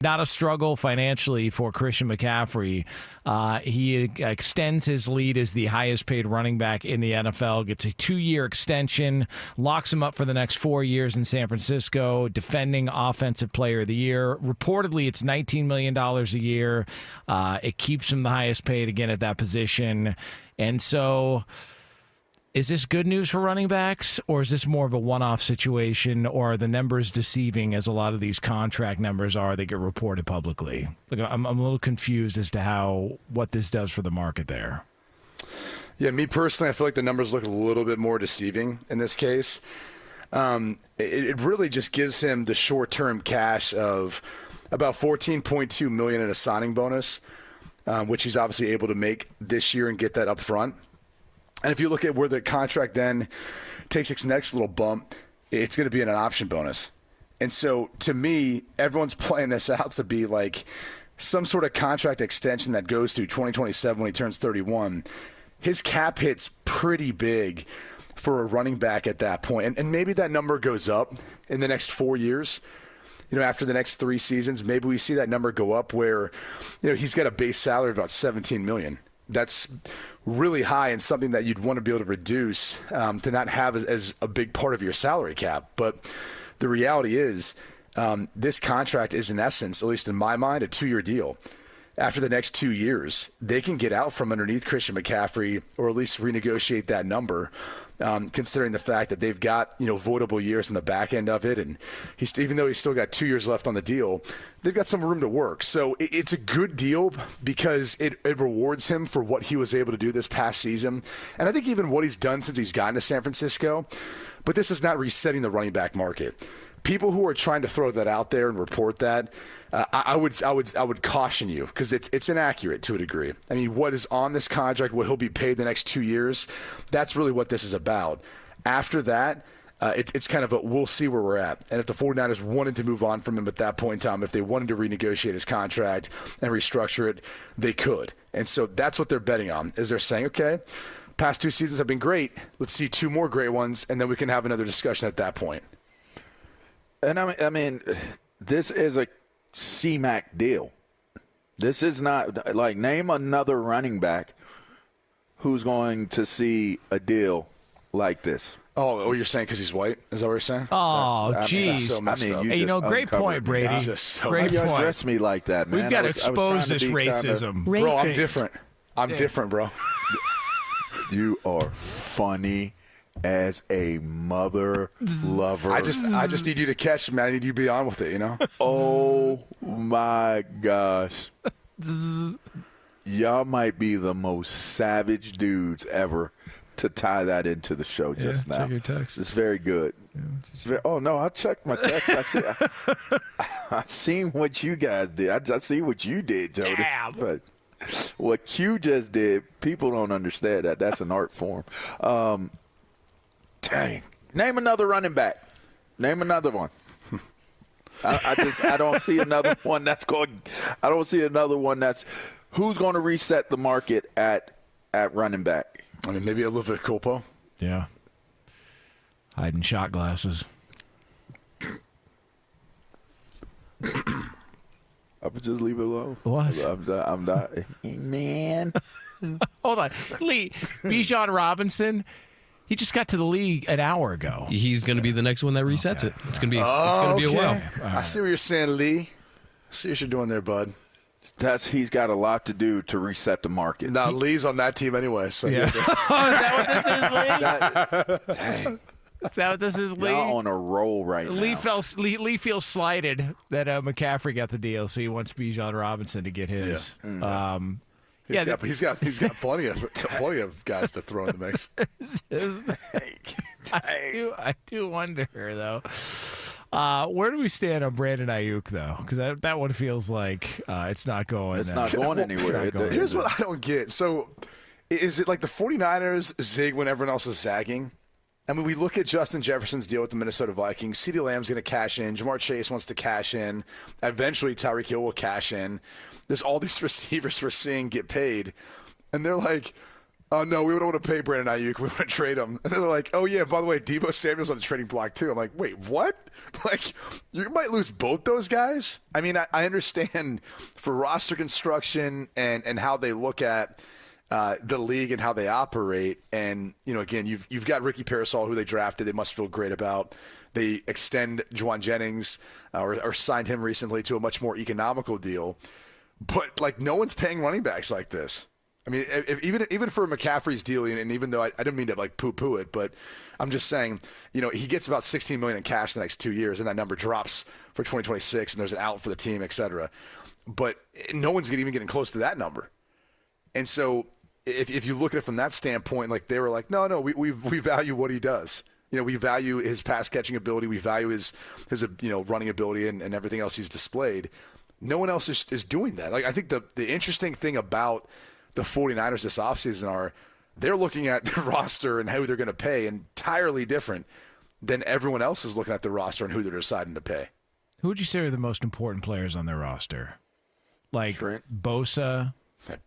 Not a struggle financially for Christian McCaffrey. He extends his lead as the highest paid running back in the NFL, gets a 2-year extension, locks him up for the next 4 years in San Francisco, defending Offensive Player of the Year. Reportedly, it's $19 million a year. It keeps him the highest paid again at that position. And so, is this good news for running backs, or is this more of a one-off situation, or are the numbers deceiving as a lot of these contract numbers are that get reported publicly? Like, I'm a little confused as to what this does for the market there. Yeah, me personally, I feel like the numbers look a little bit more deceiving in this case. It really just gives him the short-term cash of about $14.2 million in a signing bonus, which he's obviously able to make this year and get that up front. And if you look at where the contract then takes its next little bump, it's going to be in an option bonus. And so, to me, everyone's playing this out to be like some sort of contract extension that goes through 2027 when he turns 31. His cap hit's pretty big for a running back at that point. And maybe that number goes up in the next 4 years. You know, after the next 3 seasons, maybe we see that number go up where, you know, he's got a base salary of about $17 million. That's really high and something that you'd want to be able to reduce to not have as a big part of your salary cap. But the reality is this contract is, in essence, at least in my mind, a 2-year deal. After the next 2 years, they can get out from underneath Christian McCaffrey, or at least renegotiate that number, considering the fact that they've got, you know, voidable years on the back end of it. And even though he's still got 2 years left on the deal, they've got some room to work. So it's a good deal because it rewards him for what he was able to do this past season. And I think even what he's done since he's gotten to San Francisco. But this is not resetting the running back market. People who are trying to throw that out there and report that, I would caution you, because it's inaccurate to a degree. I mean, what is on this contract, what he'll be paid the next 2 years, that's really what this is about. After that, it's kind of a we'll see where we're at. And if the 49ers wanted to move on from him at that point in time, if they wanted to renegotiate his contract and restructure it, they could. And so that's what they're betting on, is they're saying, okay, past 2 seasons have been great. Let's see 2 more great ones, and then we can have another discussion at that point. And I mean, this is a C-Mac deal. This is not like, name another running back who's going to see a deal like this. Oh, you're saying because he's white? Is that what you're saying? Oh, jeez. So hey, great point, Brady. Great point. Why dress me like that, man? We've got to expose this racism. Bro, I'm different. I'm different, bro. You are funny as a mother lover. I just need you to catch, man. I need you to be on with it, you know? Oh, my gosh. Y'all might be the most savage dudes ever to tie that into the show just now. Check your text. It's very good. Oh, no, I checked my text. I seen what you guys did. I see what you did, Jonas. Damn. But what Q just did, people don't understand that. That's an art form. Dang. Name another running back. Name another one. I don't see another one that's going. I don't see another one that's who's going to reset the market at running back. I mean, maybe a little bit Culpo. Yeah. Hiding shot glasses. I would just leave it alone. What? I'm not. Man. Hold on. Lee, Bijan Robinson, he just got to the league an hour ago. He's going to be the next one that resets it. It's going to be a while. I see what you're saying, Lee. I see what you're doing there, bud. He's got a lot to do to reset the market. Now, Lee's on that team anyway. So yeah. Is that what this is, Lee? Dang. Is that what this is, Lee? Y'all on a roll right now. Lee feels slighted that McCaffrey got the deal, so he wants Bijan Robinson to get his. Yeah. He's got plenty of guys to throw in the mix. I do wonder though. Where do we stand on Brandon Ayuk though? Because that one feels like it's not going. It's not going anywhere. Here's what I don't get. So, is it like the 49ers zig when everyone else is zagging? I mean, we look at Justin Jefferson's deal with the Minnesota Vikings. CeeDee Lamb's going to cash in. Jamar Chase wants to cash in. Eventually, Tyreek Hill will cash in. There's all these receivers we're seeing get paid. And they're like, oh, no, we don't want to pay Brandon Ayuk. We want to trade him. And they're like, oh, yeah, by the way, Deebo Samuel's on the trading block, too. I'm like, wait, what? Like, you might lose both those guys? I mean, I understand for roster construction and how they look at the league and how they operate. And, again, you've got Ricky Parasol, who they drafted. They must feel great about. They extend Juwan Jennings or signed him recently to a much more economical deal. But, like, no one's paying running backs like this. I mean, even for McCaffrey's deal, and even though I didn't mean to like poo-poo it, but I'm just saying, he gets about $16 million in cash the next 2 years, and that number drops for 2026, and there's an out for the team, et cetera. But no one's even getting close to that number. And so if you look at it from that standpoint, like they were like, no, we value what he does. We value his pass catching ability, we value his running ability and everything else he's displayed. No one else is doing that. Like I think the interesting thing about the 49ers this offseason they're looking at their roster and who they're going to pay entirely different than everyone else is looking at their roster and who they're deciding to pay. Who would you say are the most important players on their roster? Like Trent. Bosa?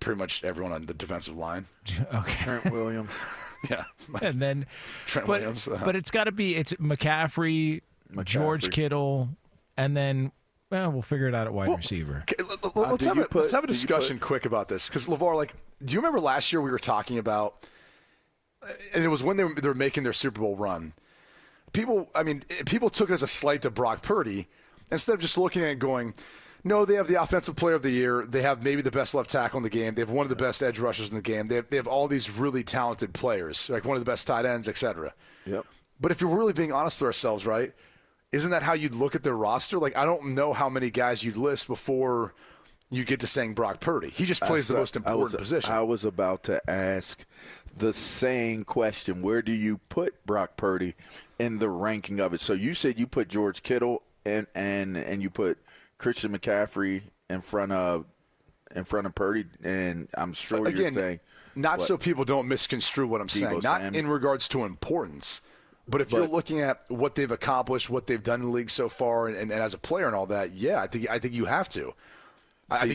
Pretty much everyone on the defensive line. Okay. Trent Williams. Yeah. And then Williams. But it's got to be McCaffrey, George Kittle, and then we'll figure it out at wide receiver. Let's have a discussion quick about this because LaVar, do you remember last year we were talking about, and it was when they were making their Super Bowl run. People took it as a slight to Brock Purdy instead of just looking at it and going, no, they have the offensive player of the year. They have maybe the best left tackle in the game. They have one of the best edge rushers in the game. They have all these really talented players, like one of the best tight ends, et cetera. Yep. But if you're really being honest with ourselves, right, isn't that how you'd look at their roster? Like, I don't know how many guys you'd list before you get to saying Brock Purdy. He just plays the most important position. I was about to ask the same question. Where do you put Brock Purdy in the ranking of it? So you said you put George Kittle and you put Christian McCaffrey in front of Purdy, and I'm sure you're saying so people don't misconstrue what I'm saying. Not in regards to importance. But if you're looking at what they've accomplished, what they've done in the league so far, and as a player and all that, yeah, I think you have to. I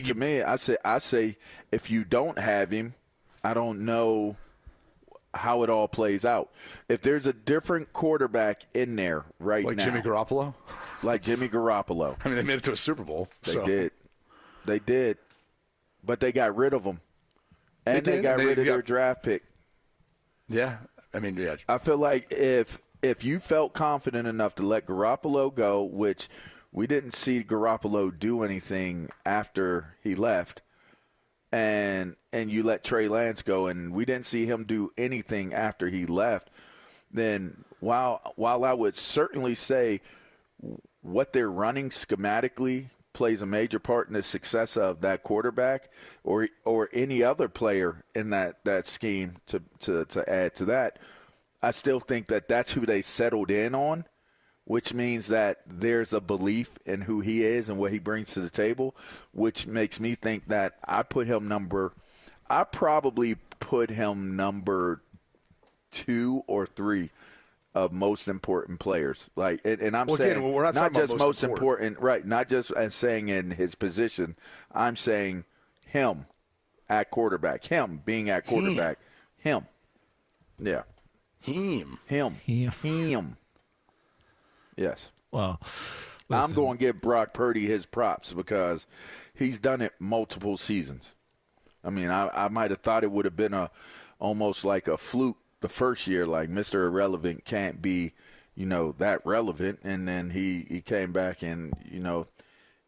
say if you don't have him, I don't know how it all plays out. If there's a different quarterback in there right now. Like Jimmy Garoppolo? Like Jimmy Garoppolo. I mean, they made it to a Super Bowl. They did. But they got rid of him. And they got rid of their draft pick. Yeah. I mean, yeah. I feel like if you felt confident enough to let Garoppolo go, which we didn't see Garoppolo do anything after he left, and you let Trey Lance go, and we didn't see him do anything after he left, then while I would certainly say what they're running schematically plays a major part in the success of that quarterback or any other player in that scheme to add to that, I still think that's who they settled in on, which means that there's a belief in who he is and what he brings to the table, which makes me think that I probably put him number 2 or 3 of most important players. And I'm saying again, we're not just most important, right? Not just as saying in his position. I'm saying him at quarterback. Him being at quarterback. Him. Yeah. Him. Yes. Well, listen. I'm going to give Brock Purdy his props because he's done it multiple seasons. I mean, I might have thought it would have been almost like a fluke the first year, like Mr. Irrelevant can't be, that relevant. And then he came back and,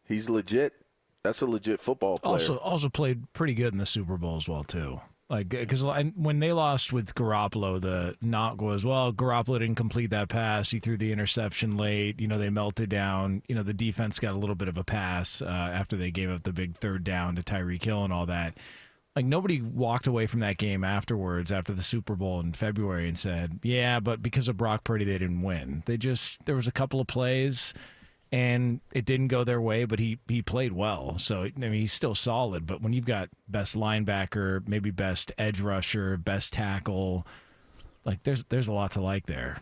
he's legit. That's a legit football player. Also played pretty good in the Super Bowl as well, too. Because when they lost with Garoppolo, the knock was, Garoppolo didn't complete that pass. He threw the interception late. They melted down. The defense got a little bit of a pass after they gave up the big third down to Tyreek Hill and all that. Nobody walked away from that game afterwards, after the Super Bowl in February, and said, yeah, but because of Brock Purdy, they didn't win. There was a couple of plays, and it didn't go their way, but he played well. So, he's still solid. But when you've got best linebacker, maybe best edge rusher, best tackle, there's a lot to like there.